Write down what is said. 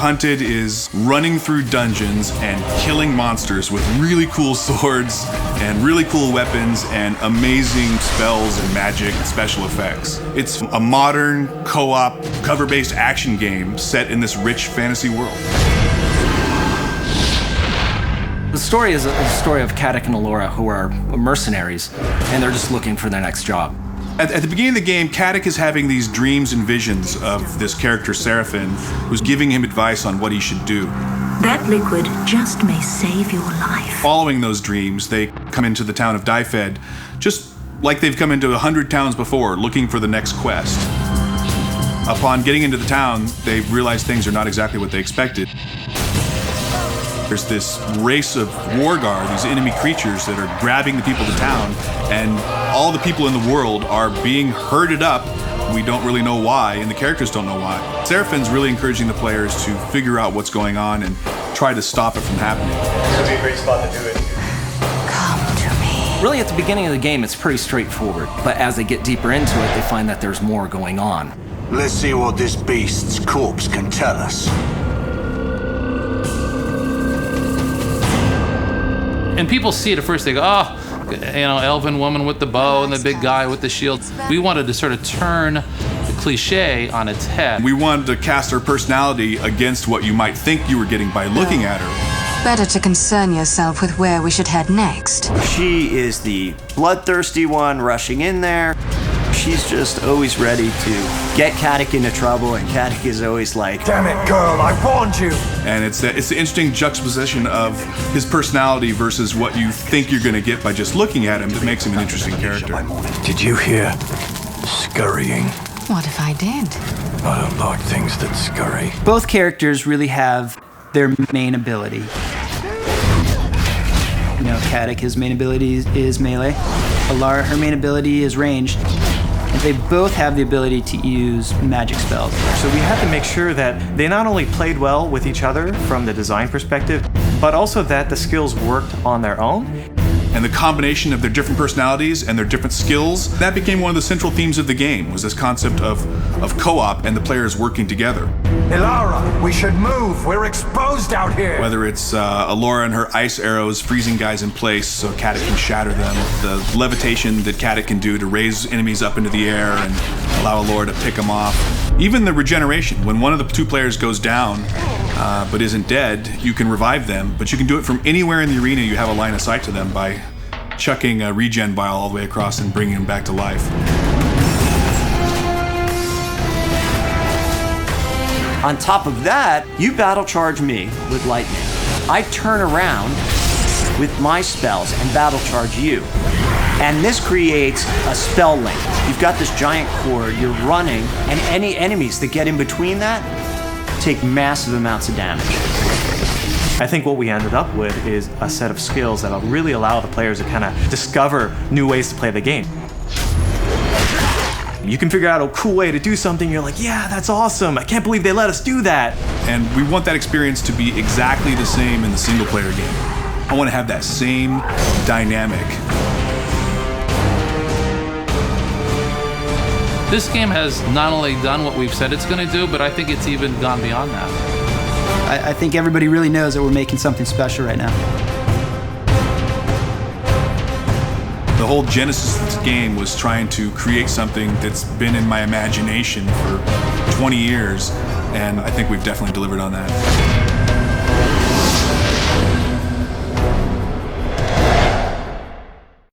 Hunted is running through dungeons and killing monsters with really cool swords and really cool weapons and amazing spells and magic and special effects. It's a modern, co-op, cover-based action game set in this rich fantasy world. The story is a story of Caddick and Allura, who are mercenaries, and they're just looking for their next job. At the beginning of the game, Caddick is having these dreams and visions of this character, Seraphin, who's giving him advice on what he should do. That liquid just may save your life. Following those dreams, they come into the town of Dyfed, just like they've come into 100 towns before, looking for the next quest. Upon getting into the town, they realize things are not exactly what they expected. There's this race of warguard, these enemy creatures that are grabbing the people of the town, and all the people in the world are being herded up. We don't really know why, and the characters don't know why. Seraphin's really encouraging the players to figure out what's going on and try to stop it from happening. This would be a great spot to do it. Come to me. Really, at the beginning of the game, it's pretty straightforward, but as they get deeper into it, they find that there's more going on. Let's see what this beast's corpse can tell us. And people see it at first, they go, oh, elven woman with the bow and the big guy with the shield. We wanted to sort of turn the cliche on its head. We wanted to cast her personality against what you might think you were getting by looking at her. Better to concern yourself with where we should head next. She is the bloodthirsty one rushing in there. She's just always ready to get Caddick into trouble, and Caddick is always like, Damn it, girl, I warned you! And it's the interesting juxtaposition of his personality versus what you think you're going to get by just looking at him that makes him an interesting character. Did you hear scurrying? What if I did? I don't like things that scurry. Both characters really have their main ability. Caddick, his main ability is melee. Allura, her main ability is ranged. And they both have the ability to use magic spells. So we had to make sure that they not only played well with each other from the design perspective, but also that the skills worked on their own. And the combination of their different personalities and their different skills, that became one of the central themes of the game, was this concept of co-op and the players working together. Allura, we should move. We're exposed out here. Whether it's Allura and her ice arrows freezing guys in place so Caddick can shatter them, the levitation that Caddick can do to raise enemies up into the air and allow Allura to pick them off. Even the regeneration, when one of the two players goes down but isn't dead, you can revive them, but you can do it from anywhere in the arena you have a line of sight to them by chucking a regen vial all the way across and bringing them back to life. on top of that, you battle charge me with lightning. I turn around with my spells and battle charge you. And this creates a spell link. You've got this giant cord, you're running, and any enemies that get in between that take massive amounts of damage. I think what we ended up with is a set of skills that'll really allow the players to kind of discover new ways to play the game. You can figure out a cool way to do something, you're like, yeah, that's awesome, I can't believe they let us do that. And we want that experience to be exactly the same in the single player game. I want to have that same dynamic. This game has not only done what we've said it's going to do, but I think it's even gone beyond that. I think everybody really knows that we're making something special right now. The whole genesis of this game was trying to create something that's been in my imagination for 20 years, and I think we've definitely delivered on that.